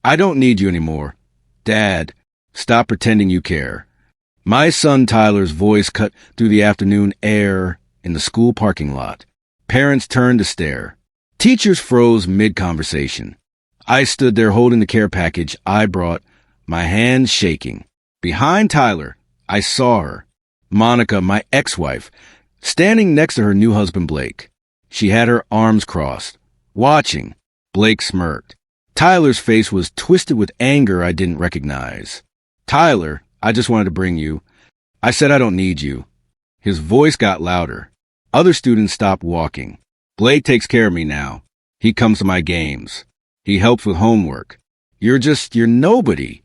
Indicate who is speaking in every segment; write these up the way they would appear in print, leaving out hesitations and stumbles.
Speaker 1: I don't need you anymore. Dad, stop pretending you care. My son Tyler's voice cut through the afternoon air in the school parking lot. Parents turned to stare. Teachers froze mid-conversation. I stood there holding the care package I brought, my hands shaking. Behind Tyler, I saw her, Monica, my ex-wife, standing next to her new husband Blake. She had her arms crossed, watching. Blake smirked. Tyler's face was twisted with anger I didn't recognize. Tyler, I just wanted to bring you. I said I don't need you. His voice got louder. Other students stopped walking. Blake takes care of me now. He comes to my games. He helps with homework. You're nobody.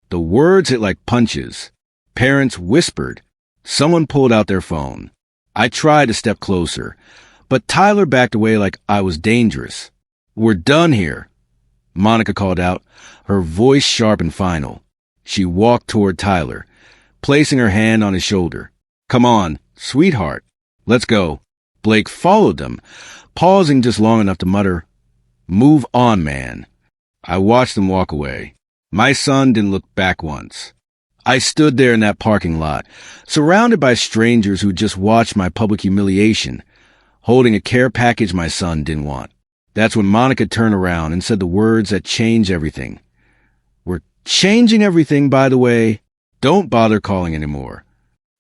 Speaker 1: The words hit like punches. Parents whispered. Someone pulled out their phone. I tried to step closer, but Tyler backed away like I was dangerous. We're done here, Monica called out, her voice sharp and final. She walked toward Tyler, placing her hand on his shoulder. Come on, sweetheart. Let's go. Blake followed them, pausing just long enough to mutter, Move on, man. I watched them walk away. My son didn't look back once. I stood there in that parking lot, surrounded by strangers who just watched my public humiliation, holding a care package my son didn't want. That's when Monica turned around and said the words that changed everything. We're changing everything, by the way. Don't bother calling anymore.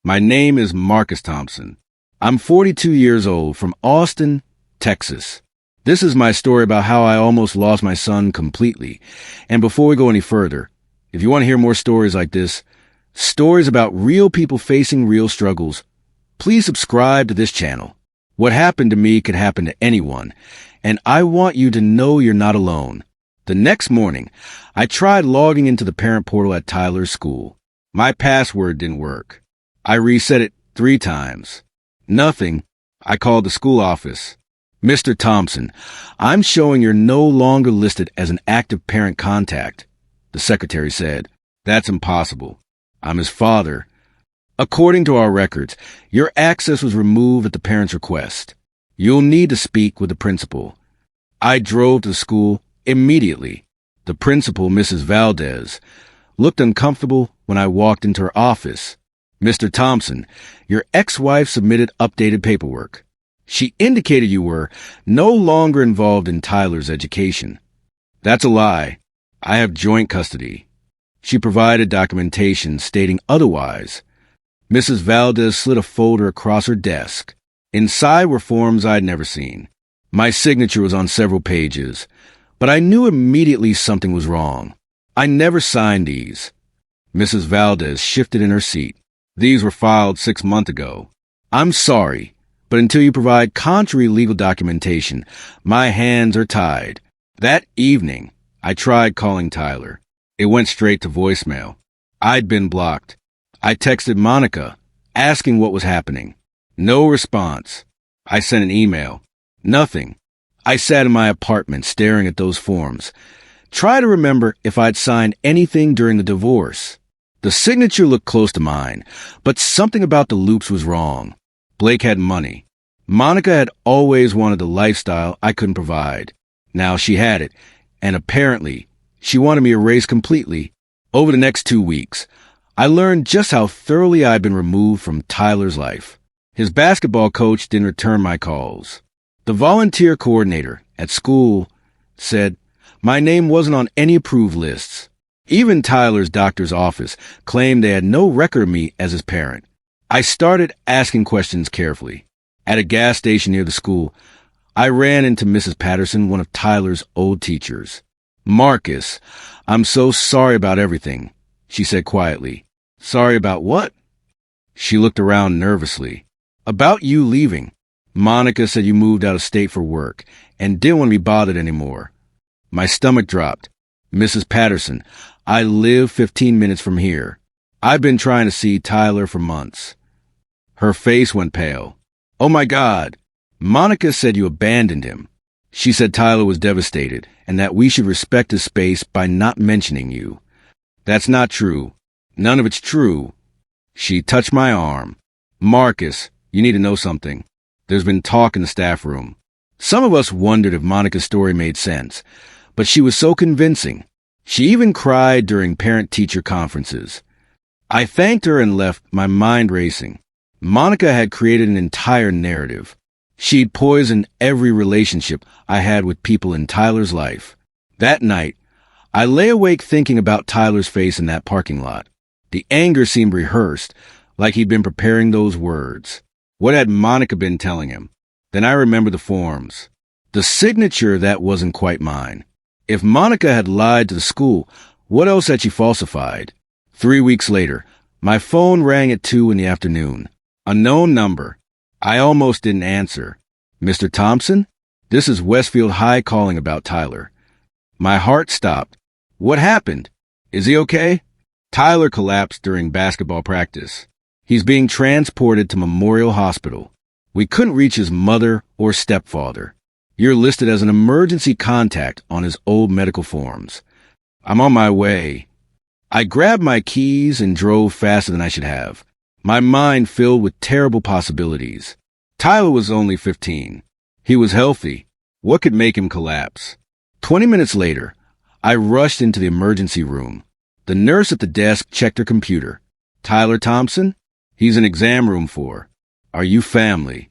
Speaker 1: My name is Marcus Thompson. I'm 42 years old from Austin, Texas. This is my story about how I almost lost my son completely. And before we go any further, if you want to hear more stories like this, stories about real people facing real struggles, please subscribe to this channel. What happened to me could happen to anyone, and I want you to know you're not alone. The next morning, I tried logging into the parent portal at Tyler's school. My password didn't work. I reset it 3 times. Nothing. I called the school office. Mr. Thompson, I'm showing you're no longer listed as an active parent contact. The secretary said, That's impossible. I'm his father. According to our records, your access was removed at the parent's request. You'll need to speak with the principal. I drove to the school immediately. The principal, Mrs. Valdez, looked uncomfortable when I walked into her office. Mr. Thompson, your ex-wife submitted updated paperwork. She indicated you were no longer involved in Tyler's education. That's a lie. I have joint custody. She provided documentation stating otherwise. Mrs. Valdez slid a folder across her desk. Inside were forms I'd never seen. My signature was on several pages, but I knew immediately something was wrong. I never signed these. Mrs. Valdez shifted in her seat. These were filed 6 months ago. I'm sorry, but until you provide contrary legal documentation, my hands are tied. That evening, I tried calling Tyler. It went straight to voicemail. I'd been blocked. I texted Monica, asking what was happening. No response. I sent an email. Nothing. I sat in my apartment staring at those forms. Try to remember if I'd signed anything during the divorce. The signature looked close to mine, but something about the loops was wrong. Blake had money. Monica had always wanted the lifestyle I couldn't provide. Now she had it, and apparently, she wanted me erased completely. Over the next 2 weeks, I learned just how thoroughly I'd been removed from Tyler's life. His basketball coach didn't return my calls. The volunteer coordinator at school said my name wasn't on any approved lists. Even Tyler's doctor's office claimed they had no record of me as his parent. I started asking questions carefully. At a gas station near the school, I ran into Mrs. Patterson, one of Tyler's old teachers. Marcus, I'm so sorry about everything, she said quietly. Sorry about what? She looked around nervously. About you leaving. Monica said you moved out of state for work and didn't want to be bothered anymore. My stomach dropped. Mrs. Patterson, I live 15 minutes from here. I've been trying to see Tyler for months. Her face went pale. Oh my God. Monica said you abandoned him. She said Tyler was devastated and that we should respect his space by not mentioning you. That's not true. None of it's true. She touched my arm. Marcus, you need to know something. There's been talk in the staff room. Some of us wondered if Monica's story made sense, but she was so convincing. She even cried during parent-teacher conferences. I thanked her and left, my mind racing. Monica had created an entire narrative. She'd poisoned every relationship I had with people in Tyler's life. That night, I lay awake thinking about Tyler's face in that parking lot. The anger seemed rehearsed, like he'd been preparing those words. What had Monica been telling him? Then I remembered the forms. The signature that wasn't quite mine. If Monica had lied to the school, what else had she falsified? 3 weeks later, my phone rang at 2 in the afternoon. A known number. I almost didn't answer. Mr. Thompson? This is Westfield High calling about Tyler. My heart stopped. What happened? Is he okay? Tyler collapsed during basketball practice. He's being transported to Memorial Hospital. We couldn't reach his mother or stepfather. You're listed as an emergency contact on his old medical forms. I'm on my way. I grabbed my keys and drove faster than I should have. My mind filled with terrible possibilities. Tyler was only 15. He was healthy. What could make him collapse? 20 minutes later, I rushed into the emergency room. The nurse at the desk checked her computer. Tyler Thompson? He's in exam room 4. Are you family?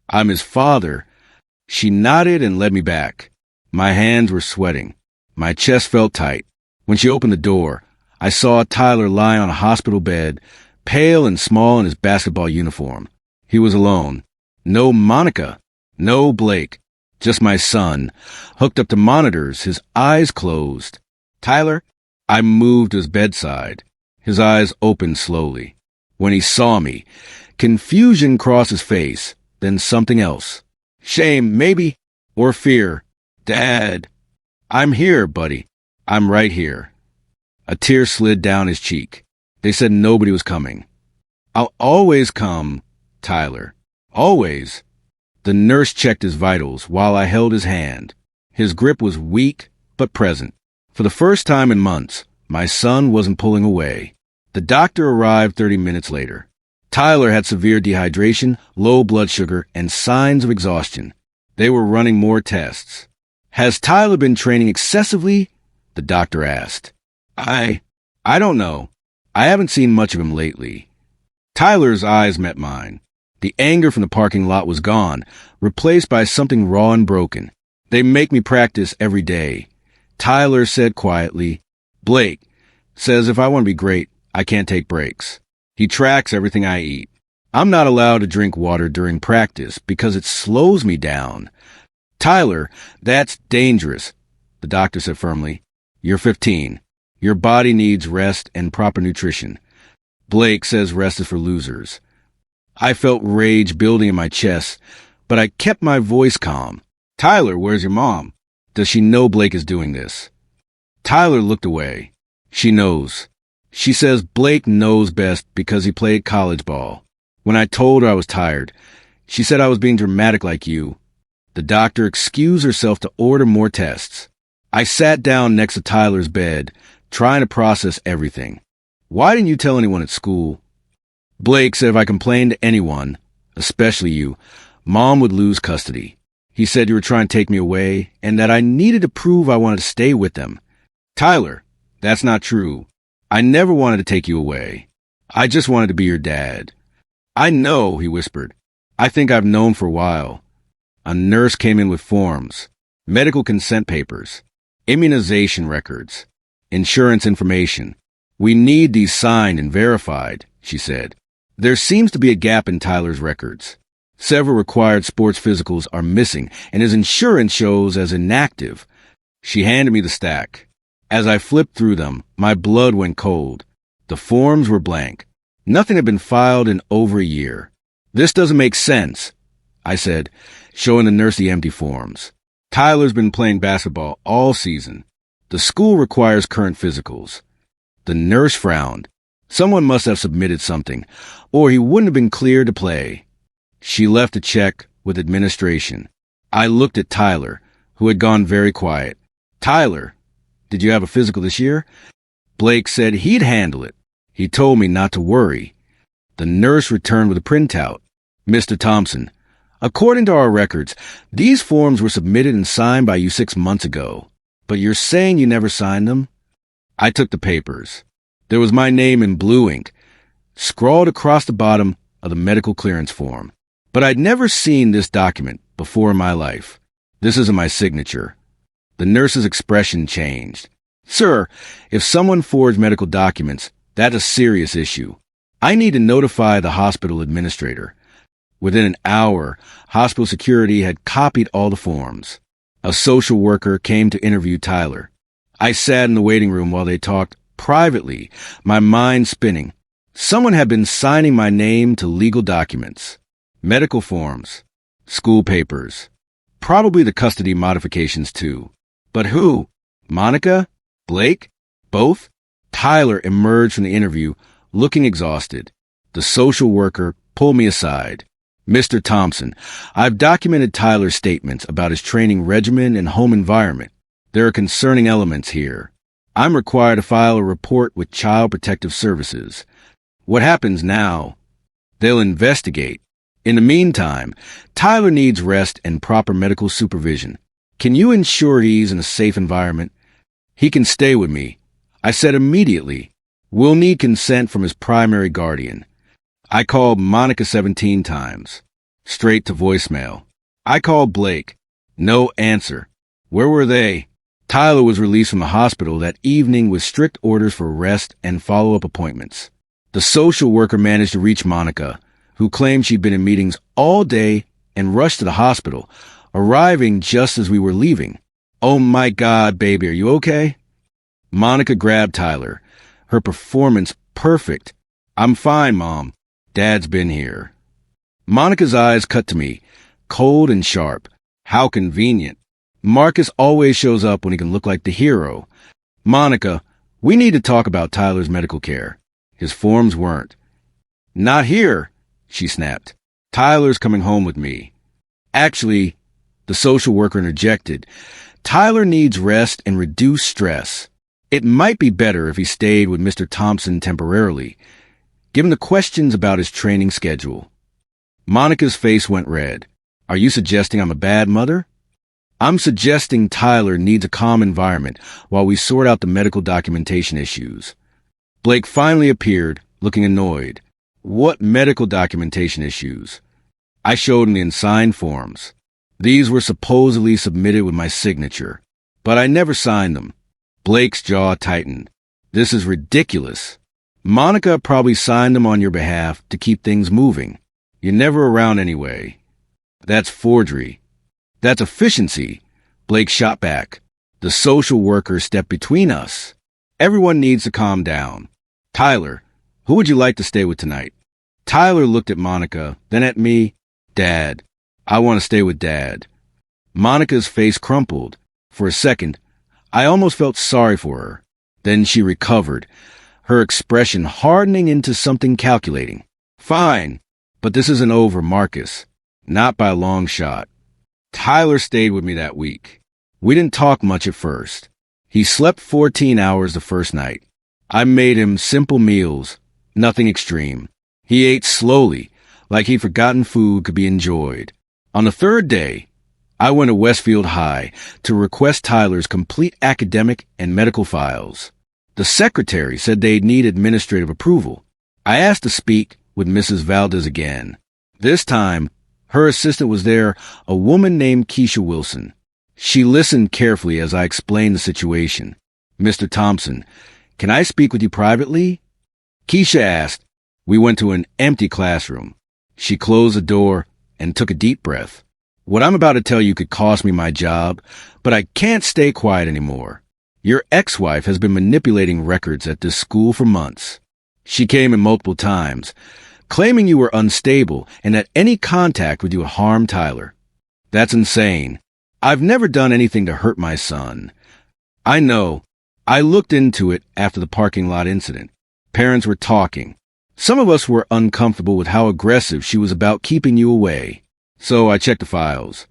Speaker 1: I'm his father. She nodded and led me back. My hands were sweating. My chest felt tight. When she opened the door, I saw Tyler lie on a hospital bed, pale and small in his basketball uniform. He was alone. No Monica. No Blake. Just my son, hooked up to monitors, his eyes closed. Tyler? I moved to his bedside. His eyes opened slowly. When he saw me, confusion crossed his face, then something else. Shame, maybe, or fear. Dad. I'm here, buddy. I'm right here. A tear slid down his cheek. They said nobody was coming. I'll always come, Tyler. Always. The nurse checked his vitals while I held his hand. His grip was weak, but present. For the first time in months, my son wasn't pulling away. The doctor arrived 30 minutes later. Tyler had severe dehydration, low blood sugar, and signs of exhaustion. They were running more tests. Has Tyler been training excessively? The doctor asked. I don't know. I haven't seen much of him lately. Tyler's eyes met mine. The anger from the parking lot was gone, replaced by something raw and broken. They make me practice every day. Tyler said quietly, Blake says if I want to be great, I can't take breaks. He tracks everything I eat. I'm not allowed to drink water during practice because it slows me down. Tyler, that's dangerous, the doctor said firmly. You're 15. Your body needs rest and proper nutrition. Blake says rest is for losers. I felt rage building in my chest, but I kept my voice calm. Tyler, where's your mom? Does she know Blake is doing this? Tyler looked away. She knows. She says Blake knows best because he played college ball. When I told her I was tired, she said I was being dramatic like you. The doctor excused herself to order more tests. I sat down next to Tyler's bed, trying to process everything. Why didn't you tell anyone at school? Blake said if I complained to anyone, especially you, Mom would lose custody. He said you were trying to take me away and that I needed to prove I wanted to stay with them. Tyler, that's not true. I never wanted to take you away. I just wanted to be your dad. I know, he whispered. I think I've known for a while. A nurse came in with forms, medical consent papers, immunization records, insurance information. We need these signed and verified, she said. There seems to be a gap in Tyler's records. Several required sports physicals are missing, and his insurance shows as inactive. She handed me the stack. As I flipped through them, my blood went cold. The forms were blank. Nothing had been filed in over a year. This doesn't make sense, I said, showing the nurse the empty forms. Tyler's been playing basketball all season. The school requires current physicals. The nurse frowned. Someone must have submitted something, or he wouldn't have been cleared to play. She left a check with administration. I looked at Tyler, who had gone very quiet. Tyler, did you have a physical this year? Blake said he'd handle it. He told me not to worry. The nurse returned with a printout. Mr. Thompson, according to our records, these forms were submitted and signed by you 6 months ago. But you're saying you never signed them? I took the papers. There was my name in blue ink, scrawled across the bottom of the medical clearance form. But I'd never seen this document before in my life. This isn't my signature. The nurse's expression changed. Sir, if someone forged medical documents, that's a serious issue. I need to notify the hospital administrator. Within an hour, hospital security had copied all the forms. A social worker came to interview Tyler. I sat in the waiting room while they talked privately, my mind spinning. Someone had been signing my name to legal documents, medical forms, school papers, probably the custody modifications too. But who? Monica? Blake? Both? Tyler emerged from the interview, looking exhausted. The social worker pulled me aside. Mr. Thompson, I've documented Tyler's statements about his training regimen and home environment. There are concerning elements here. I'm required to file a report with Child Protective Services. What happens now? They'll investigate. In the meantime, Tyler needs rest and proper medical supervision. Can you ensure he's in a safe environment? He can stay with me. I said immediately. We'll need consent from his primary guardian. I called Monica 17 times. Straight to voicemail. I called Blake. No answer. Where were they? Tyler was released from the hospital that evening with strict orders for rest and follow-up appointments. The social worker managed to reach Monica, who claimed she'd been in meetings all day and rushed to the hospital, arriving just as we were leaving. Oh my God, baby, are you okay? Monica grabbed Tyler. Her performance perfect. I'm fine, Mom. Dad's been here. Monica's eyes cut to me, cold and sharp. How convenient. Marcus always shows up when he can look like the hero. Monica, we need to talk about Tyler's medical care. His forms weren't. Not here, she snapped. Tyler's coming home with me. Actually, the social worker interjected, Tyler needs rest and reduced stress. It might be better if he stayed with Mr. Thompson temporarily, given the questions about his training schedule. Monica's face went red. Are you suggesting I'm a bad mother? I'm suggesting Tyler needs a calm environment while we sort out the medical documentation issues. Blake finally appeared, looking annoyed. What medical documentation issues? I showed him the unsigned forms. These were supposedly submitted with my signature, but I never signed them. Blake's jaw tightened. This is ridiculous. Monica probably signed them on your behalf to keep things moving. You're never around anyway. That's forgery. That's efficiency. Blake shot back. The social worker stepped between us. Everyone needs to calm down. Tyler, who would you like to stay with tonight? Tyler looked at Monica, then at me. Dad. I want to stay with Dad. Monica's face crumpled. For a second, I almost felt sorry for her. Then she recovered, her expression hardening into something calculating. Fine, but this isn't over, Marcus. Not by a long shot. Tyler stayed with me that week. We didn't talk much at first. He slept 14 hours the first night. I made him simple meals, nothing extreme. He ate slowly, like he'd forgotten food could be enjoyed. On the third day, I went to Westfield High to request Tyler's complete academic and medical files. The secretary said they'd need administrative approval. I asked to speak with Mrs. Valdez again. This time, her assistant was there, a woman named Keisha Wilson. She listened carefully as I explained the situation. Mr. Thompson, can I speak with you privately? Keisha asked. We went to an empty classroom. She closed the door and took a deep breath. What I'm about to tell you could cost me my job, but I can't stay quiet anymore. Your ex-wife has been manipulating records at this school for months. She came in multiple times, claiming you were unstable and that any contact with you would harm Tyler. That's insane. I've never done anything to hurt my son. I know. I looked into it after the parking lot incident. Parents were talking. Some of us were uncomfortable with how aggressive she was about keeping you away. So I checked the files.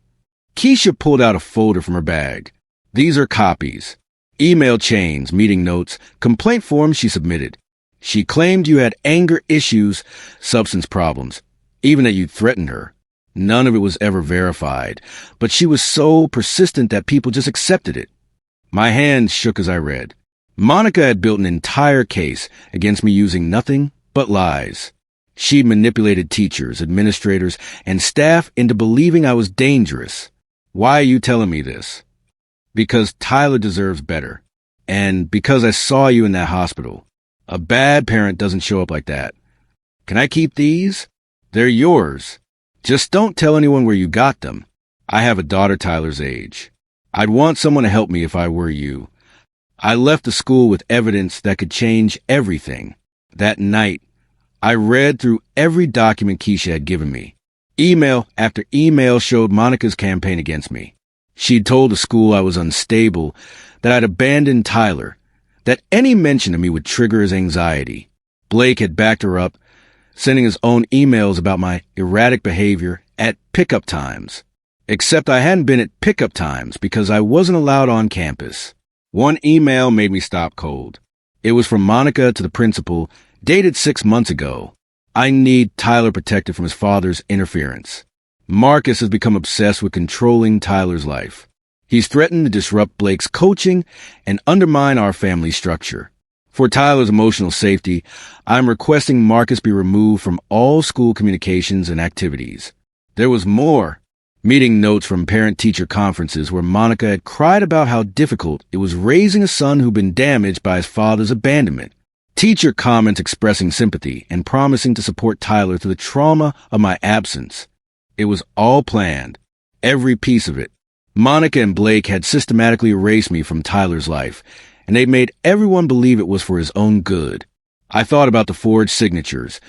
Speaker 1: Keisha pulled out a folder from her bag. These are copies. Email chains, meeting notes, complaint forms she submitted. She claimed you had anger issues, substance problems, even that you threatened her. None of it was ever verified, but she was so persistent that people just accepted it. My hands shook as I read. Monica had built an entire case against me using nothing but lies. She'd manipulated teachers, administrators, and staff into believing I was dangerous. Why are you telling me this? Because Tyler deserves better. And because I saw you in that hospital. A bad parent doesn't show up like that. Can I keep these? They're yours. Just don't tell anyone where you got them. I have a daughter Tyler's age. I'd want someone to help me if I were you. I left the school with evidence that could change everything. That night, I read through every document Keisha had given me. Email after email showed Monica's campaign against me. She'd told the school I was unstable, that I'd abandoned Tyler, that any mention of me would trigger his anxiety. Blake had backed her up, sending his own emails about my erratic behavior at pickup times. Except I hadn't been at pickup times because I wasn't allowed on campus. One email made me stop cold. It was from Monica to the principal, dated 6 months ago. I need Tyler protected from his father's interference. Marcus has become obsessed with controlling Tyler's life. He's threatened to disrupt Blake's coaching and undermine our family structure. For Tyler's emotional safety, I'm requesting Marcus be removed from all school communications and activities. There was more. Meeting notes from parent-teacher conferences where Monica had cried about how difficult it was raising a son who'd been damaged by his father's abandonment. Teacher comments expressing sympathy and promising to support Tyler through the trauma of my absence. It was all planned, every piece of it. Monica and Blake had systematically erased me from Tyler's life, and they made everyone believe it was for his own good. I thought about the forged signatures,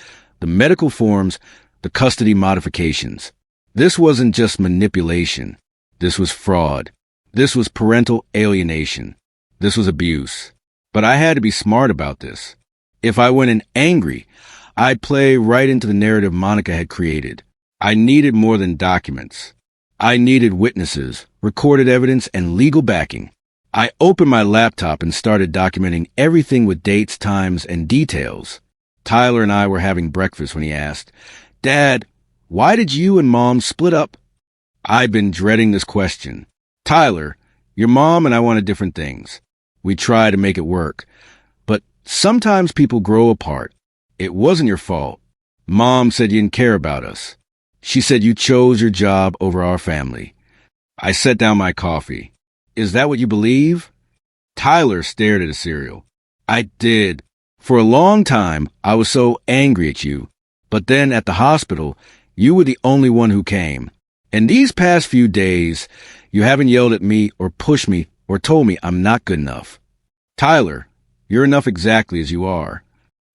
Speaker 1: the medical forms, the custody modifications. This wasn't just manipulation. This was fraud. This was parental alienation. This was abuse. But I had to be smart about this. If I went in angry, I'd play right into the narrative Monica had created. I needed more than documents. I needed witnesses, recorded evidence, and legal backing. I opened my laptop and started documenting everything with dates, times, and details. Tyler and I were having breakfast when he asked, "Dad, why did you and Mom split up?" I'd been dreading this question. Tyler, your mom and I wanted different things. We tried to make it work. But sometimes people grow apart. It wasn't your fault. Mom said you didn't care about us. She said you chose your job over our family. I set down my coffee. Is that what you believe? Tyler stared at his cereal. I did. For a long time, I was so angry at you. But then at the hospital, you were the only one who came. And these past few days, you haven't yelled at me or pushed me or told me I'm not good enough. Tyler, you're enough exactly as you are.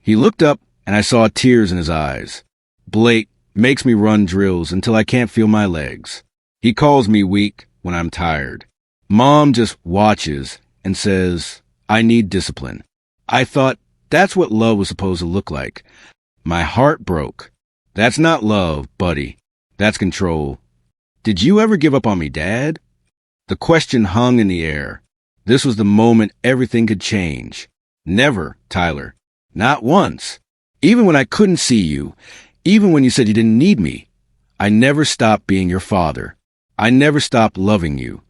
Speaker 1: He looked up and I saw tears in his eyes. Blake makes me run drills until I can't feel my legs. He calls me weak when I'm tired. Mom just watches and says, I need discipline. I thought that's what love was supposed to look like. My heart broke. That's not love, buddy. That's control. Did you ever give up on me, Dad? The question hung in the air. This was the moment everything could change. Never, Tyler. Not once. Even when I couldn't see you, even when you said you didn't need me, I never stopped being your father. I never stopped loving you.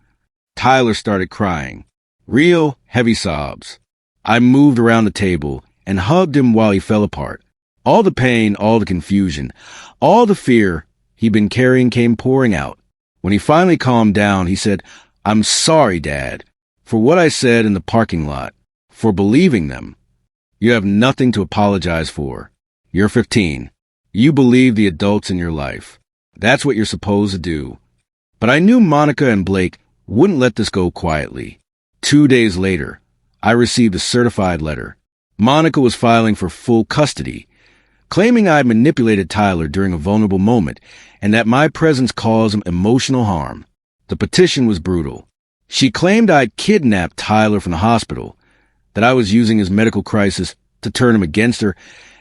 Speaker 1: Tyler started crying. Real, heavy sobs. I moved around the table and hugged him while he fell apart. All the pain, all the confusion, all the fear he'd been carrying came pouring out. When he finally calmed down, he said, I'm sorry, Dad, for what I said in the parking lot, for believing them. You have nothing to apologize for. You're 15. You believe the adults in your life. That's what you're supposed to do. But I knew Monica and Blake wouldn't let this go quietly. 2 days later, I received a certified letter. Monica was filing for full custody, claiming I had manipulated Tyler during a vulnerable moment and that my presence caused him emotional harm. The petition was brutal. She claimed I'd kidnapped Tyler from the hospital, that I was using his medical crisis to turn him against her,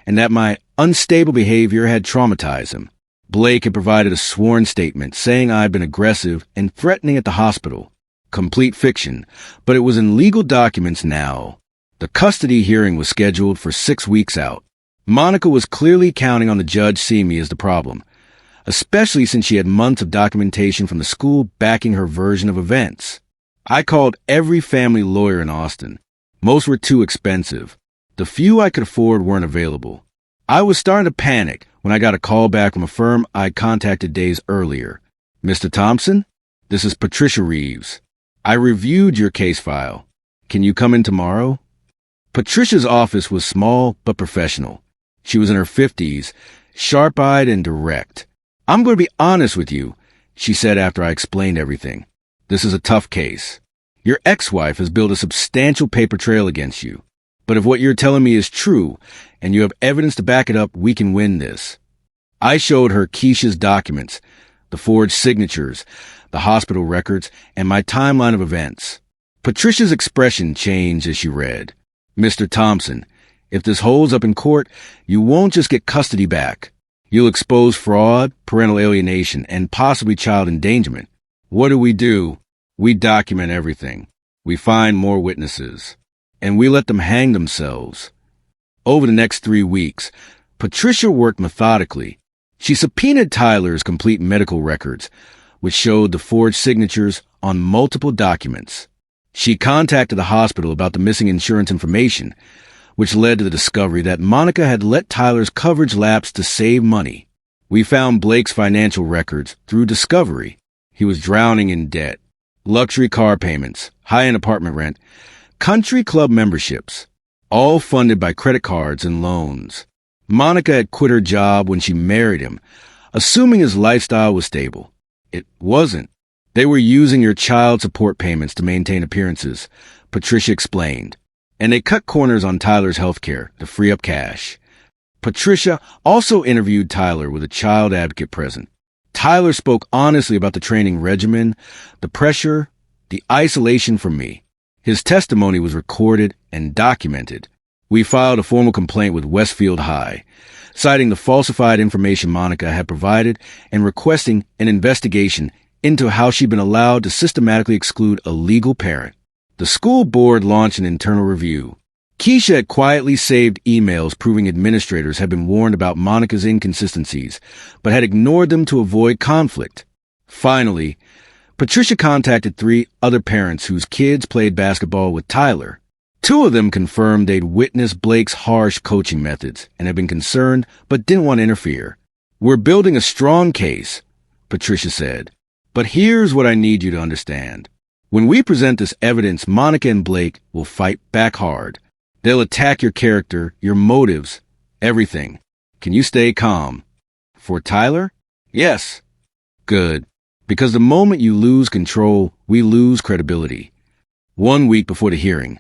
Speaker 1: and that my unstable behavior had traumatized him. Blake had provided a sworn statement saying I had been aggressive and threatening at the hospital. Complete fiction, but it was in legal documents now. The custody hearing was scheduled for 6 weeks out. Monica was clearly counting on the judge seeing me as the problem, especially since she had months of documentation from the school backing her version of events. I called every family lawyer in Austin. Most were too expensive. The few I could afford weren't available. I was starting to panic when I got a call back from a firm I'd contacted days earlier. Mr. Thompson, this is Patricia Reeves. I reviewed your case file. Can you come in tomorrow? Patricia's office was small but professional. She was in her 50s, sharp-eyed and direct. I'm going to be honest with you, she said after I explained everything. This is a tough case. Your ex-wife has built a substantial paper trail against you. But if what you're telling me is true, and you have evidence to back it up, we can win this. I showed her Keisha's documents, the forged signatures, the hospital records, and my timeline of events. Patricia's expression changed as she read. Mr. Thompson, if this holds up in court, you won't just get custody back. You'll expose fraud, parental alienation, and possibly child endangerment. What do? We document everything. We find more witnesses. And we let them hang themselves. Over the next 3 weeks, Patricia worked methodically. She subpoenaed Tyler's complete medical records, which showed the forged signatures on multiple documents. She contacted the hospital about the missing insurance information, which led to the discovery that Monica had let Tyler's coverage lapse to save money. We found Blake's financial records through discovery. He was drowning in debt, luxury car payments, high-end apartment rent, country club memberships, all funded by credit cards and loans. Monica had quit her job when she married him, assuming his lifestyle was stable. It wasn't. They were using your child support payments to maintain appearances, Patricia explained. And they cut corners on Tyler's health care to free up cash. Patricia also interviewed Tyler with a child advocate present. Tyler spoke honestly about the training regimen, the pressure, the isolation from me. His testimony was recorded and documented. We filed a formal complaint with Westfield High, citing the falsified information Monica had provided and requesting an investigation into how she'd been allowed to systematically exclude a legal parent. The school board launched an internal review. Keisha had quietly saved emails proving administrators had been warned about Monica's inconsistencies, but had ignored them to avoid conflict. Finally, Patricia contacted 3 other parents whose kids played basketball with Tyler. 2 of them confirmed they'd witnessed Blake's harsh coaching methods and had been concerned but didn't want to interfere. We're building a strong case, Patricia said. But here's what I need you to understand. When we present this evidence, Monica and Blake will fight back hard. They'll attack your character, your motives, everything. Can you stay calm? For Tyler? Yes. Good. Because the moment you lose control, we lose credibility. 1 week before the hearing,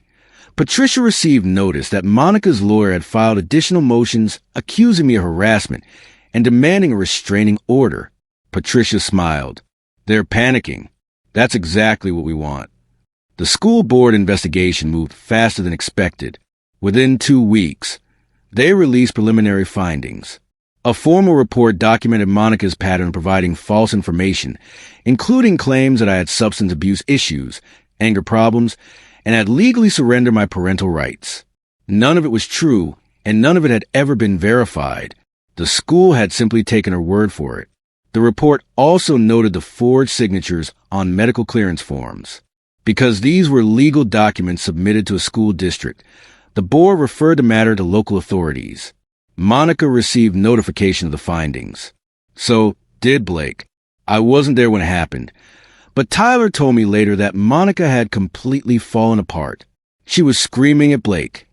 Speaker 1: Patricia received notice that Monica's lawyer had filed additional motions accusing me of harassment and demanding a restraining order. Patricia smiled. They're panicking. That's exactly what we want. The school board investigation moved faster than expected. Within 2 weeks, they released preliminary findings. A formal report documented Monica's pattern of providing false information, including claims that I had substance abuse issues, anger problems, and had legally surrendered my parental rights. None of it was true, and none of it had ever been verified. The school had simply taken her word for it. The report also noted the forged signatures on medical clearance forms. Because these were legal documents submitted to a school district, the board referred the matter to local authorities. Monica received notification of the findings. So did Blake. I wasn't there when it happened. But Tyler told me later that Monica had completely fallen apart. She was screaming at Blake.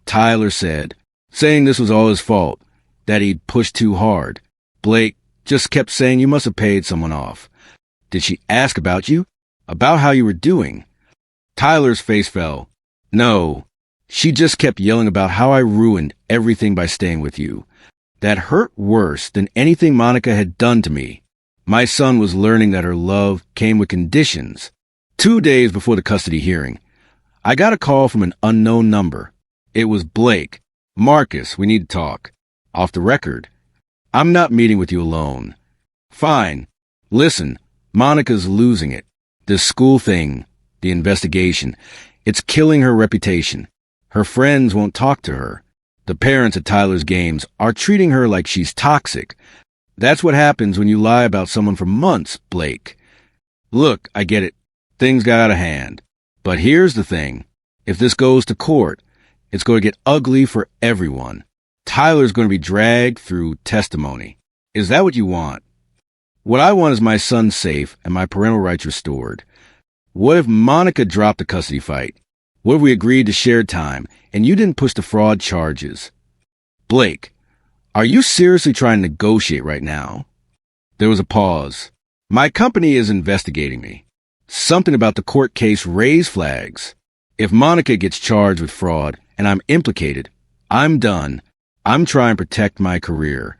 Speaker 1: Tyler said, saying this was all his fault, that he'd pushed too hard. Blake just kept saying you must have paid someone off. Did she ask about you? About how you were doing? Tyler's face fell. No. She just kept yelling about how I ruined everything by staying with you. That hurt worse than anything Monica had done to me. My son was learning that her love came with conditions. 2 days before the custody hearing, I got a call from an unknown number. It was Blake. Marcus, we need to talk. Off the record. I'm not meeting with you alone. Fine. Listen, Monica's losing it. This school thing, the investigation, it's killing her reputation. Her friends won't talk to her. The parents at Tyler's games are treating her like she's toxic. That's what happens when you lie about someone for months, Blake. Look, I get it. Things got out of hand. But here's the thing. If this goes to court, it's going to get ugly for everyone. Tyler's going to be dragged through testimony. Is that what you want? What I want is my son safe and my parental rights restored. What if Monica dropped the custody fight? What if we agreed to shared time and you didn't push the fraud charges? Blake, are you seriously trying to negotiate right now? There was a pause. My company is investigating me. Something about the court case raised flags. If Monica gets charged with fraud and I'm implicated, I'm done. I'm trying to protect my career.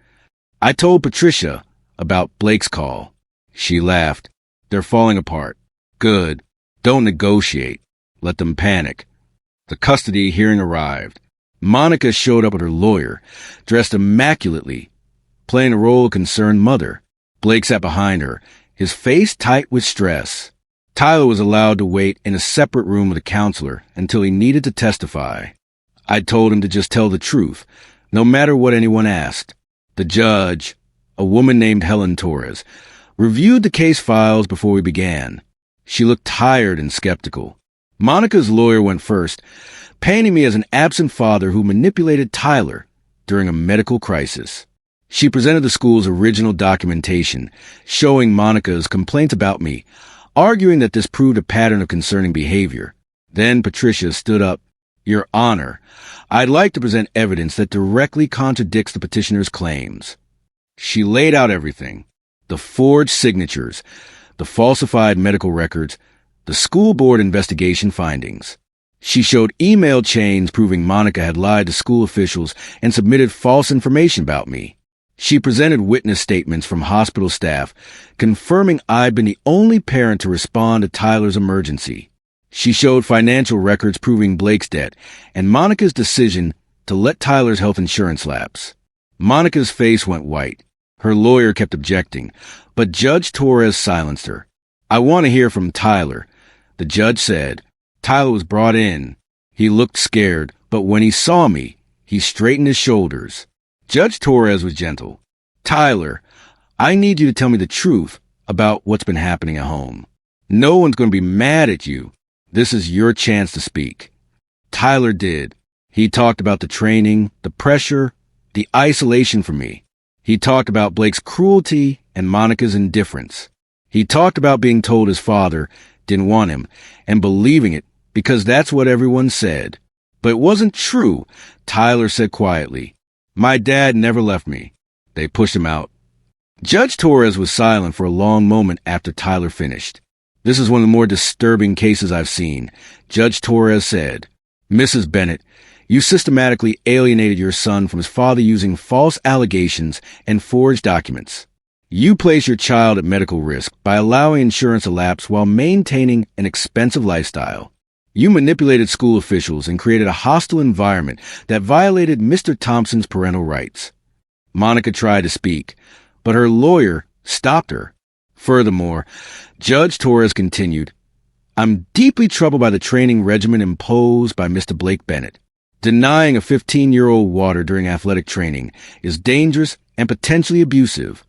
Speaker 1: I told Patricia about Blake's call. She laughed. They're falling apart. Good. Don't negotiate. Let them panic. The custody hearing arrived. Monica showed up with her lawyer, dressed immaculately, playing the role of concerned mother. Blake sat behind her, his face tight with stress. Tyler was allowed to wait in a separate room with a counselor until he needed to testify. I told him to just tell the truth, no matter what anyone asked. The judge, a woman named Helen Torres, reviewed the case files before we began. She looked tired and skeptical. Monica's lawyer went first, painting me as an absent father who manipulated Tyler during a medical crisis. She presented the school's original documentation, showing Monica's complaints about me, arguing that this proved a pattern of concerning behavior. Then Patricia stood up. Your Honor, I'd like to present evidence that directly contradicts the petitioner's claims. She laid out everything. The forged signatures, the falsified medical records, the school board investigation findings. She showed email chains proving Monica had lied to school officials and submitted false information about me. She presented witness statements from hospital staff, confirming I'd been the only parent to respond to Tyler's emergency. She showed financial records proving Blake's debt and Monica's decision to let Tyler's health insurance lapse. Monica's face went white. Her lawyer kept objecting, but Judge Torres silenced her. I want to hear from Tyler, the judge said. Tyler was brought in. He looked scared, but when he saw me, he straightened his shoulders. Judge Torres was gentle. Tyler, I need you to tell me the truth about what's been happening at home. No one's going to be mad at you. This is your chance to speak. Tyler did. He talked about the training, the pressure, the isolation from me. He talked about Blake's cruelty and Monica's indifference. He talked about being told his father didn't want him and believing it because that's what everyone said. But it wasn't true, Tyler said quietly. My dad never left me. They pushed him out. Judge Torres was silent for a long moment after Tyler finished. This is one of the more disturbing cases I've seen, Judge Torres said. Mrs. Bennett, you systematically alienated your son from his father using false allegations and forged documents. You place your child at medical risk by allowing insurance to lapse while maintaining an expensive lifestyle. You manipulated school officials and created a hostile environment that violated Mr. Thompson's parental rights. Monica tried to speak, but her lawyer stopped her. Furthermore, Judge Torres continued, I'm deeply troubled by the training regimen imposed by Mr. Blake Bennett. Denying a 15-year-old water during athletic training is dangerous and potentially abusive.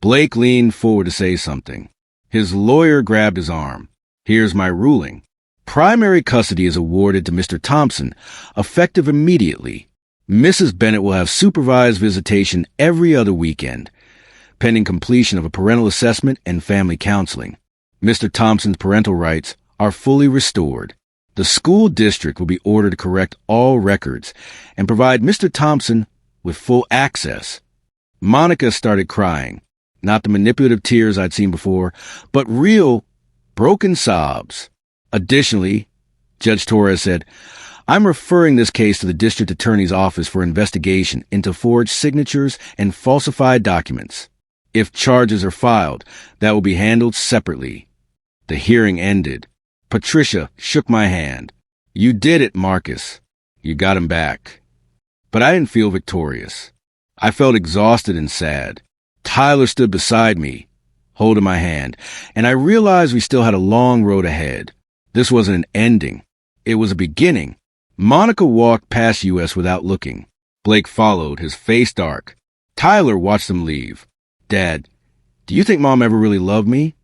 Speaker 1: Blake leaned forward to say something. His lawyer grabbed his arm. Here's my ruling. Primary custody is awarded to Mr. Thompson, effective immediately. Mrs. Bennett will have supervised visitation every other weekend, pending completion of a parental assessment and family counseling. Mr. Thompson's parental rights are fully restored. The school district will be ordered to correct all records and provide Mr. Thompson with full access. Monica started crying, not the manipulative tears I'd seen before, but real, broken sobs. Additionally, Judge Torres said, I'm referring this case to the district attorney's office for investigation into forged signatures and falsified documents. If charges are filed, that will be handled separately. The hearing ended. Patricia shook my hand. You did it, Marcus. You got him back. But I didn't feel victorious. I felt exhausted and sad. Tyler stood beside me, holding my hand, and I realized we still had a long road ahead. This wasn't an ending. It was a beginning. Monica walked past us without looking. Blake followed, his face dark. Tyler watched them leave. Dad, do you think Mom ever really loved me?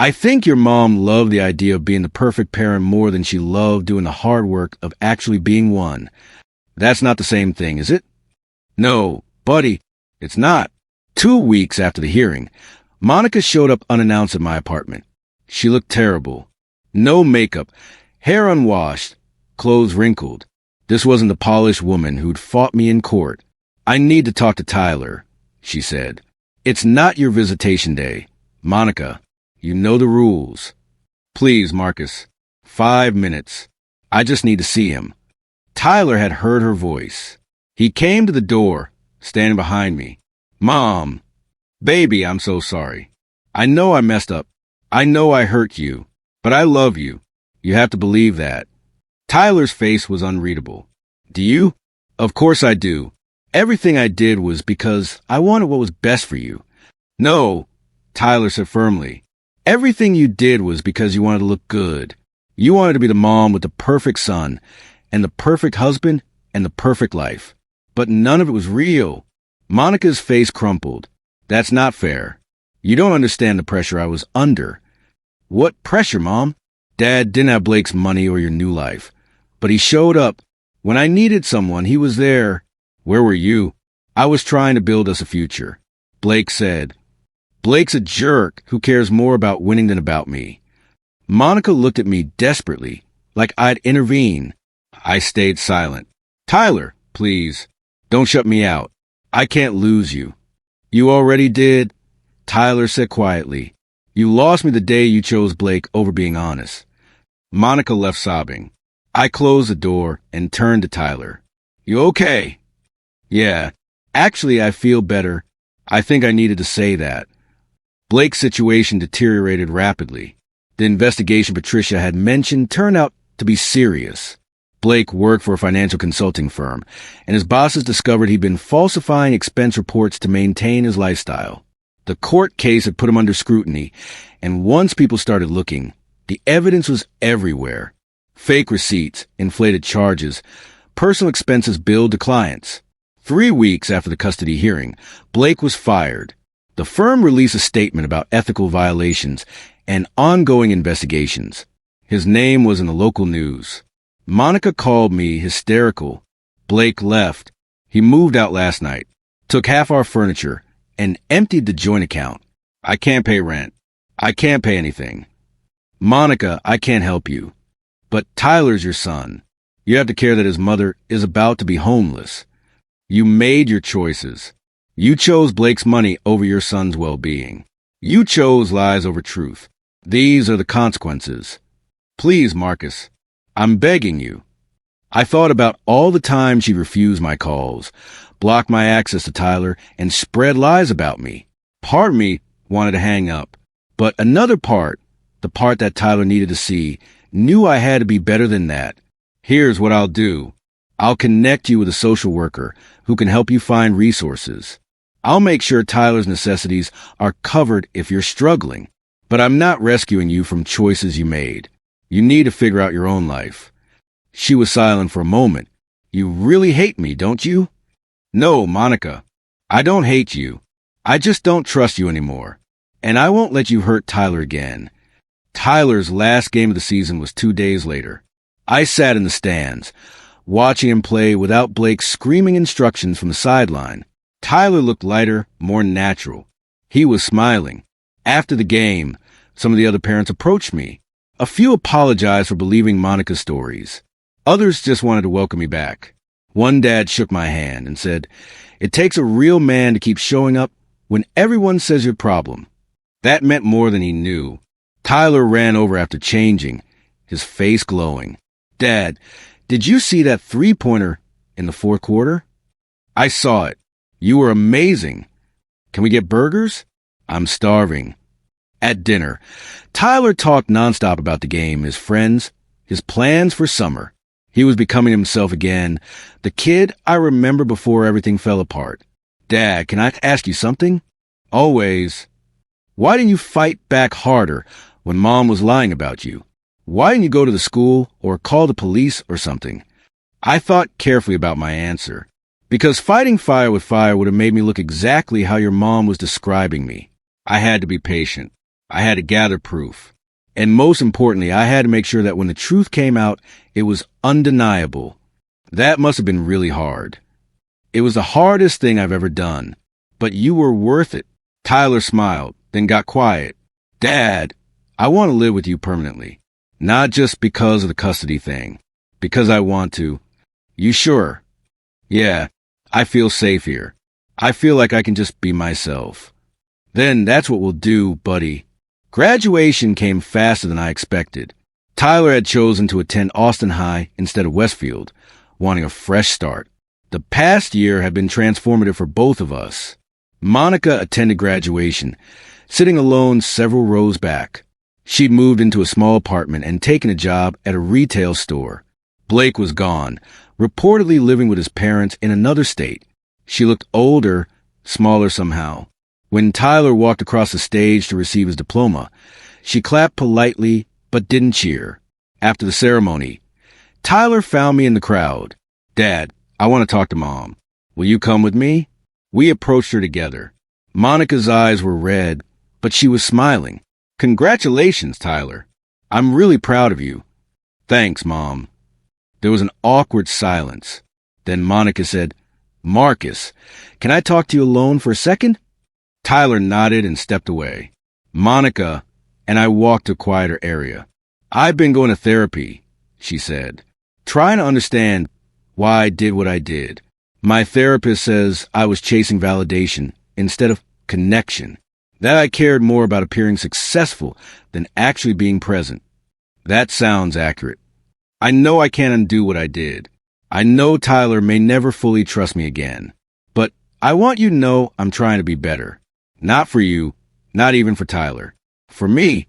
Speaker 1: I think your mom loved the idea of being the perfect parent more than she loved doing the hard work of actually being one. That's not the same thing, is it? No, buddy, it's not. 2 weeks after the hearing, Monica showed up unannounced at my apartment. She looked terrible. No makeup, hair unwashed, clothes wrinkled. This wasn't the polished woman who'd fought me in court. I need to talk to Tyler, she said. It's not your visitation day. Monica, you know the rules. Please, Marcus. 5 minutes. I just need to see him. Tyler had heard her voice. He came to the door, standing behind me. Mom. Baby, I'm so sorry. I know I messed up. I know I hurt you. But I love you. You have to believe that. Tyler's face was unreadable. Do you? Of course I do. Everything I did was because I wanted what was best for you. No, Tyler said firmly. Everything you did was because you wanted to look good. You wanted to be the mom with the perfect son, and the perfect husband, and the perfect life. But none of it was real. Monica's face crumpled. That's not fair. You don't understand the pressure I was under. What pressure, Mom? Dad didn't have Blake's money or your new life. But he showed up. When I needed someone, he was there. Where were you? I was trying to build us a future. Blake said. Blake's a jerk who cares more about winning than about me. Monica looked at me desperately, like I'd intervene. I stayed silent. Tyler, please, don't shut me out. I can't lose you. You already did, Tyler said quietly. You lost me the day you chose Blake over being honest. Monica left sobbing. I closed the door and turned to Tyler. You okay? Yeah. Actually, I feel better. I think I needed to say that. Blake's situation deteriorated rapidly. The investigation Patricia had mentioned turned out to be serious. Blake worked for a financial consulting firm, and his bosses discovered he'd been falsifying expense reports to maintain his lifestyle. The court case had put him under scrutiny, and once people started looking, the evidence was everywhere. Fake receipts, inflated charges, personal expenses billed to clients. 3 weeks after the custody hearing, Blake was fired. The firm released a statement about ethical violations and ongoing investigations. His name was in the local news. Monica called me hysterical. Blake left. He moved out last night, took half our furniture, and emptied the joint account. I can't pay rent. I can't pay anything. Monica, I can't help you. But Tyler's your son. You have to care that his mother is about to be homeless. You made your choices. You chose Blake's money over your son's well-being. You chose lies over truth. These are the consequences. Please, Marcus, I'm begging you. I thought about all the times she refused my calls, blocked my access to Tyler, and spread lies about me. Part of me wanted to hang up, but another part, the part that Tyler needed to see, knew I had to be better than that. Here's what I'll do. I'll connect you with a social worker who can help you find resources. I'll make sure Tyler's necessities are covered if you're struggling, but I'm not rescuing you from choices you made. You need to figure out your own life. She was silent for a moment. You really hate me, don't you? No, Monica. I don't hate you. I just don't trust you anymore. And I won't let you hurt Tyler again. Tyler's last game of the season was 2 days later. I sat in the stands, watching him play without Blake screaming instructions from the sideline. Tyler looked lighter, more natural. He was smiling. After the game, some of the other parents approached me. A few apologized for believing Monica's stories. Others just wanted to welcome me back. One dad shook my hand and said, "It takes a real man to keep showing up when everyone says you're a problem." That meant more than he knew. Tyler ran over after changing, his face glowing. "Dad, did you see that three-pointer in the fourth quarter?" "I saw it. You were amazing. Can we get burgers? I'm starving." At dinner, Tyler talked nonstop about the game, his friends, his plans for summer. He was becoming himself again, the kid I remember before everything fell apart. "Dad, can I ask you something?" "Always." "Why didn't you fight back harder when Mom was lying about you? Why didn't you go to the school or call the police or something?" I thought carefully about my answer. Because fighting fire with fire would have made me look exactly how your mom was describing me. I had to be patient. I had to gather proof. And most importantly, I had to make sure that when the truth came out, it was undeniable. That must have been really hard. It was the hardest thing I've ever done. But you were worth it. Tyler smiled, then got quiet. Dad, I want to live with you permanently. Not just because of the custody thing. Because I want to. You sure? Yeah, I feel safe here. I feel like I can just be myself. Then that's what we'll do, buddy. Graduation came faster than I expected. Tyler had chosen to attend Austin High instead of Westfield, wanting a fresh start. The past year had been transformative for both of us. Monica attended graduation, sitting alone several rows back. She'd moved into a small apartment and taken a job at a retail store. Blake was gone, reportedly living with his parents in another state. She looked older, smaller somehow. When Tyler walked across the stage to receive his diploma, she clapped politely but didn't cheer. After the ceremony, Tyler found me in the crowd. Dad, I want to talk to Mom. Will you come with me? We approached her together. Monica's eyes were red, but she was smiling. Congratulations, Tyler. I'm really proud of you. Thanks, Mom. There was an awkward silence. Then Monica said, Marcus, can I talk to you alone for a second? Tyler nodded and stepped away. Monica and I walked to a quieter area. I've been going to therapy, she said, trying to understand why I did what I did. My therapist says I was chasing validation instead of connection, that I cared more about appearing successful than actually being present. That sounds accurate. I know I can't undo what I did. I know Tyler may never fully trust me again, but I want you to know I'm trying to be better. Not for you, not even for Tyler. For me.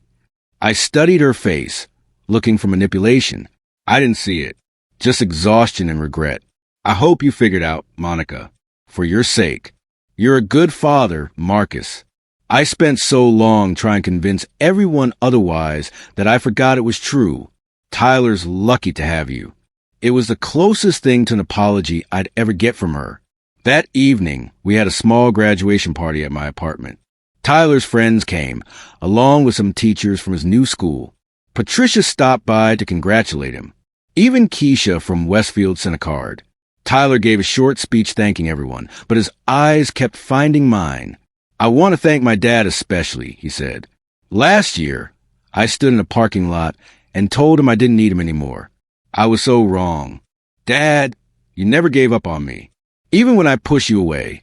Speaker 1: I studied her face, looking for manipulation. I didn't see it, just exhaustion and regret. I hope you figured out, Monica. For your sake. You're a good father, Marcus. I spent so long trying to convince everyone otherwise that I forgot it was true. Tyler's lucky to have you. It was the closest thing to an apology I'd ever get from her. That evening, we had a small graduation party at my apartment. Tyler's friends came, along with some teachers from his new school. Patricia stopped by to congratulate him. Even Keisha from Westfield sent a card. Tyler gave a short speech thanking everyone, but his eyes kept finding mine. I want to thank my dad especially, he said. Last year, I stood in a parking lot and told him I didn't need him anymore. I was so wrong. Dad, you never gave up on me. Even when I pushed you away,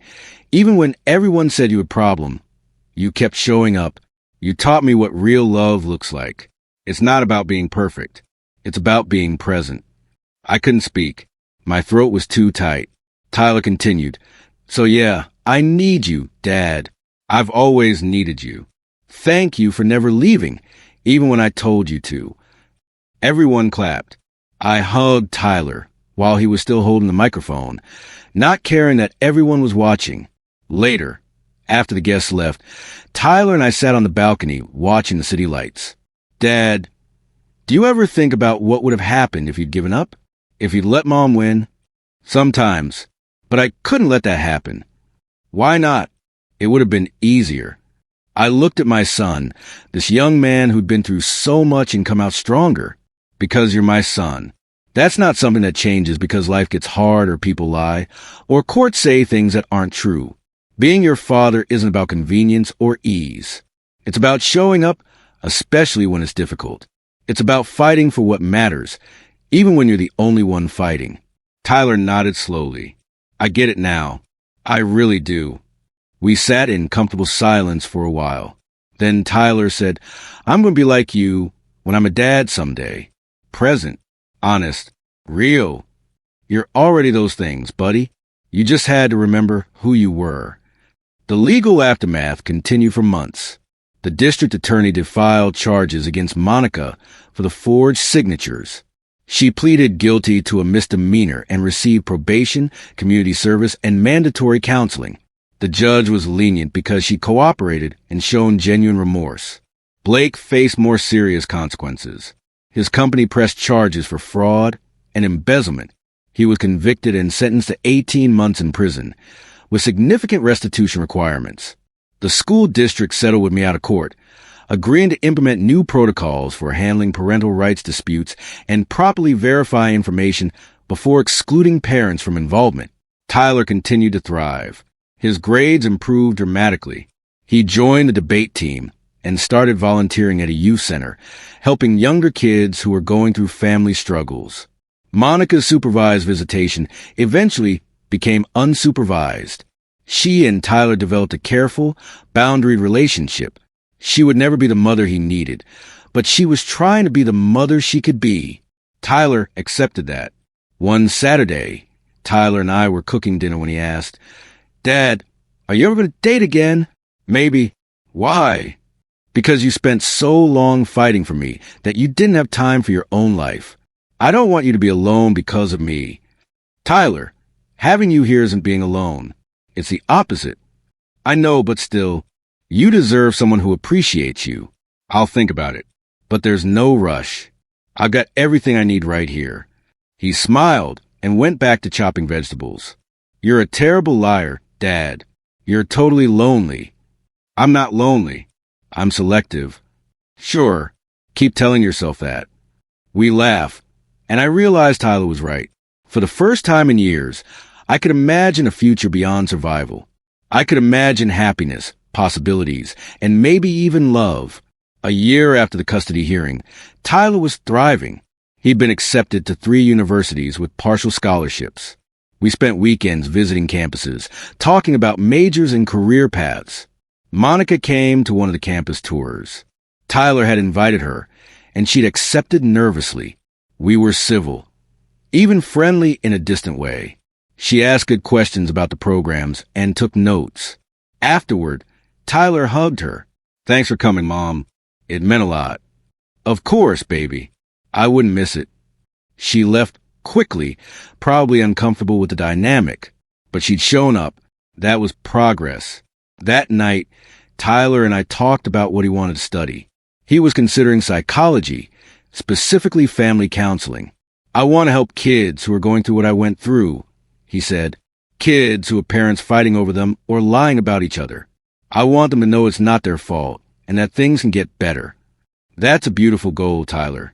Speaker 1: even when everyone said you had a problem, you kept showing up. You taught me what real love looks like. It's not about being perfect. It's about being present. I couldn't speak. My throat was too tight. Tyler continued. So yeah, I need you, Dad. I've always needed you. Thank you for never leaving, even when I told you to. Everyone clapped. I hugged Tyler while he was still holding the microphone, not caring that everyone was watching. Later, after the guests left, Tyler and I sat on the balcony watching the city lights. Dad, do you ever think about what would have happened if you'd given up? If you'd let Mom win? Sometimes, but I couldn't let that happen. Why not? It would have been easier. I looked at my son, this young man who'd been through so much and come out stronger. Because you're my son. That's not something that changes because life gets hard or people lie, or courts say things that aren't true. Being your father isn't about convenience or ease. It's about showing up, especially when it's difficult. It's about fighting for what matters, even when you're the only one fighting. Tyler nodded slowly. I get it now. I really do. We sat in comfortable silence for a while. Then Tyler said, I'm going to be like you when I'm a dad someday. Present, honest, real. You're already those things, buddy. You just had to remember who you were. The legal aftermath continued for months. The district attorney filed charges against Monica for the forged signatures. She pleaded guilty to a misdemeanor and received probation, community service, and mandatory counseling. The judge was lenient because she cooperated and shown genuine remorse. Blake faced more serious consequences. His company pressed charges for fraud and embezzlement. He was convicted and sentenced to 18 months in prison, with significant restitution requirements. The school district settled with me out of court. agreeing to implement new protocols for handling parental rights disputes and properly verify information before excluding parents from involvement. Tyler continued to thrive. His grades improved dramatically. He joined the debate team and started volunteering at a youth center, helping younger kids who were going through family struggles. Monica's supervised visitation eventually became unsupervised. She and Tyler developed a careful, boundaried relationship. She would never be the mother he needed, but she was trying to be the mother she could be. Tyler accepted that. One Saturday, Tyler and I were cooking dinner when he asked, "Dad, are you ever going to date again?" "Maybe." "Why?" "Because you spent so long fighting for me that you didn't have time for your own life. I don't want you to be alone because of me." "Tyler, having you here isn't being alone. It's the opposite." "I know, but still, you deserve someone who appreciates you." "I'll think about it. But there's no rush. I've got everything I need right here." He smiled and went back to chopping vegetables. "You're a terrible liar, Dad. You're totally lonely." "I'm not lonely. I'm selective." "Sure. Keep telling yourself that." We laugh, and I realized Tyler was right. For the first time in years, I could imagine a future beyond survival. I could imagine happiness, possibilities, and maybe even love. A year after the custody hearing, Tyler was thriving. He'd been accepted to 3 universities with partial scholarships. We spent weekends visiting campuses, talking about majors and career paths. Monica came to one of the campus tours. Tyler had invited her, and she'd accepted nervously. We were civil, even friendly in a distant way. She asked good questions about the programs and took notes. Afterward, Tyler hugged her. "Thanks for coming, Mom. It meant a lot." "Of course, baby. I wouldn't miss it." She left quickly, probably uncomfortable with the dynamic, but she'd shown up. That was progress. That night, Tyler and I talked about what he wanted to study. He was considering psychology, specifically family counseling. "I want to help kids who are going through what I went through," he said. "Kids who have parents fighting over them or lying about each other. I want them to know it's not their fault and that things can get better." "That's a beautiful goal, Tyler.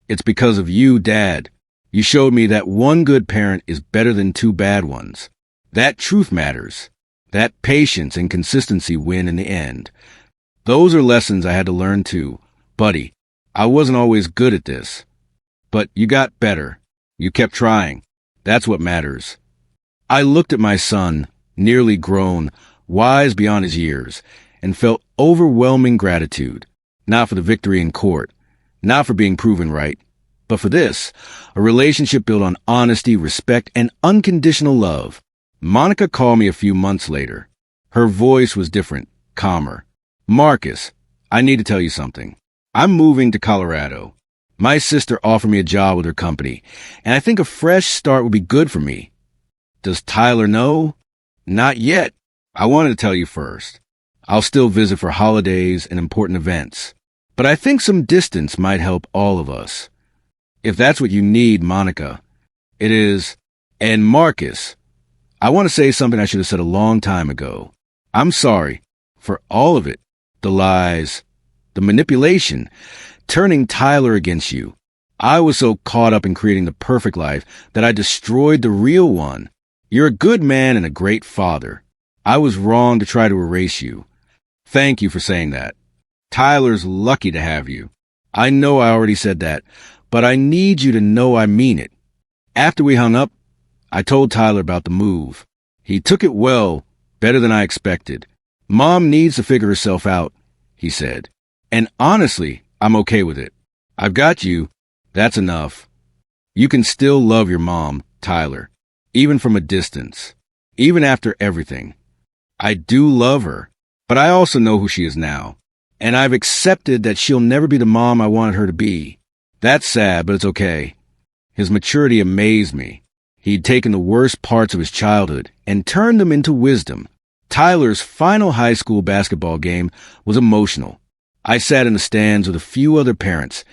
Speaker 1: It's because of you, Dad. You showed me that one good parent is better than 2 bad ones. That truth matters. That patience and consistency win in the end. Those are lessons I had to learn too. Buddy, I wasn't always good at this. But you got better. You kept trying. That's what matters." I looked at my son, nearly grown, wise beyond his years, and felt overwhelming gratitude. Not for the victory in court, not for being proven right, but for this, a relationship built on honesty, respect, and unconditional love. Monica called me a few months later. Her voice was different, calmer. "Marcus, I need to tell you something. I'm moving to Colorado. My sister offered me a job with her company, and I think a fresh start would be good for me." "Does Tyler know?" "Not yet. I wanted to tell you first. I'll still visit for holidays and important events, but I think some distance might help all of us. If that's what you need, Monica, it is." "And Marcus, I want to say something I should have said a long time ago. I'm sorry for all of it. The lies, the manipulation, turning Tyler against you. I was so caught up in creating the perfect life that I destroyed the real one. You're a good man and a great father. I was wrong to try to erase you. Thank you for saying that. Tyler's lucky to have you. I know I already said that, but I need you to know I mean it." After we hung up, I told Tyler about the move. He took it well, better than I expected. "Mom needs to figure herself out," he said. "And honestly, I'm okay with it. I've got you. That's enough. You can still love your mom, Tyler, even from a distance, even after everything. I do love her, but I also know who she is now. And I've accepted that she'll never be the mom I wanted her to be. That's sad, but it's okay." His maturity amazed me. He'd taken the worst parts of his childhood and turned them into wisdom. Tyler's final high school basketball game was emotional. I sat in the stands with a few other parents,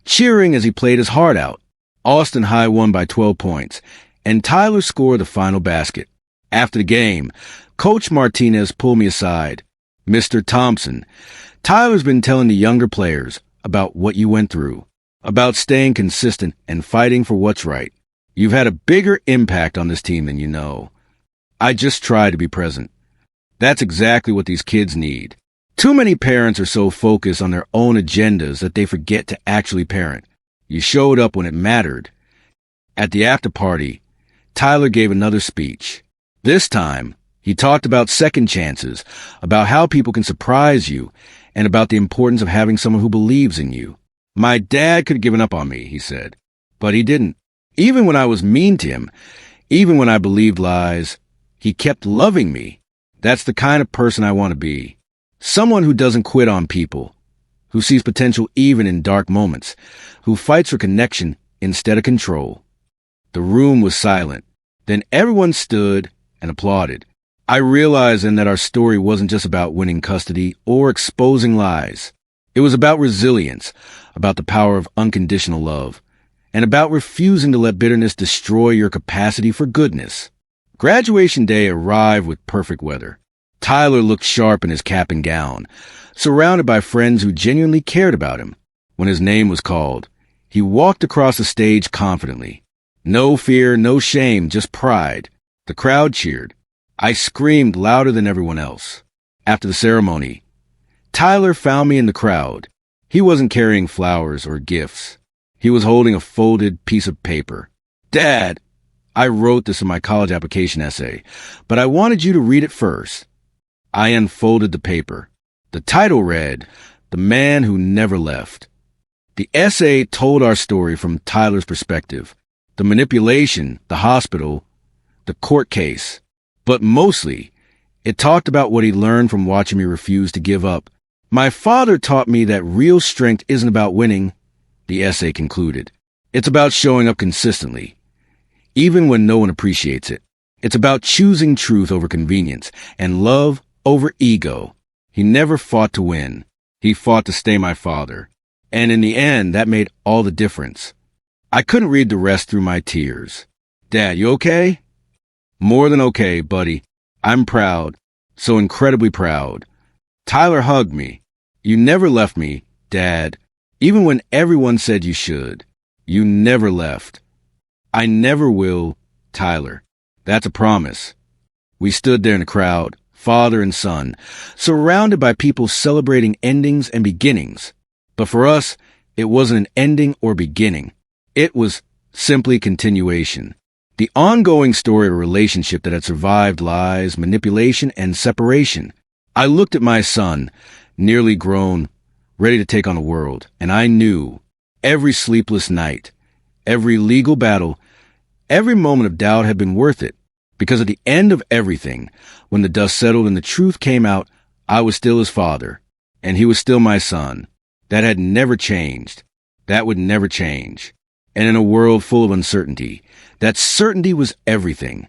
Speaker 1: cheering as he played his heart out. Austin High won by 12 points, and Tyler scored the final basket. After the game, Coach Martinez pulled me aside. Mr. Thompson, Tyler's been telling the younger players about what you went through, about staying consistent and fighting for what's right. You've had a bigger impact on this team than you know. I just try to be present. That's exactly what these kids need. Too many parents are so focused on their own agendas that they forget to actually parent. You showed up when it mattered. At the after party, Tyler gave another speech. This time, he talked about second chances, about how people can surprise you, and about the importance of having someone who believes in you. My dad could have given up on me, he said, but he didn't. Even when I was mean to him, even when I believed lies, he kept loving me. That's the kind of person I want to be. Someone who doesn't quit on people, who sees potential even in dark moments, who fights for connection instead of control. The room was silent. Then everyone stood and applauded. I realized then that our story wasn't just about winning custody or exposing lies. It was about resilience, about the power of unconditional love, and about refusing to let bitterness destroy your capacity for goodness. Graduation day arrived with perfect weather. Tyler looked sharp in his cap and gown, surrounded by friends who genuinely cared about him. When his name was called, he walked across the stage confidently. No fear, no shame, just pride. The crowd cheered. I screamed louder than everyone else. After the ceremony, Tyler found me in the crowd. He wasn't carrying flowers or gifts. He was holding a folded piece of paper. "Dad, I wrote this in my college application essay, but I wanted you to read it first." I unfolded the paper. The title read, "The Man Who Never Left." The essay told our story from Tyler's perspective. The manipulation, the hospital, the court case. But mostly, it talked about what he learned from watching me refuse to give up. "My father taught me that real strength isn't about winning," the essay concluded. "It's about showing up consistently, even when no one appreciates it. It's about choosing truth over convenience and love over ego." He never fought to win. He fought to stay my father. And in the end, that made all the difference. I couldn't read the rest through my tears. "Dad, you okay?" "More than okay, buddy. I'm proud. So incredibly proud." Tyler hugged me. "You never left me, Dad. Even when everyone said you should. You never left." "I never will, Tyler. That's a promise." We stood there in the crowd, father and son, surrounded by people celebrating endings and beginnings. But for us, it wasn't an ending or beginning. It was simply continuation. The ongoing story of a relationship that had survived lies, manipulation, and separation. I looked at my son, nearly grown, ready to take on the world, and I knew every sleepless night, every legal battle, every moment of doubt had been worth it. Because at the end of everything, when the dust settled and the truth came out, I was still his father, and he was still my son. That had never changed. That would never change. And in a world full of uncertainty, that certainty was everything.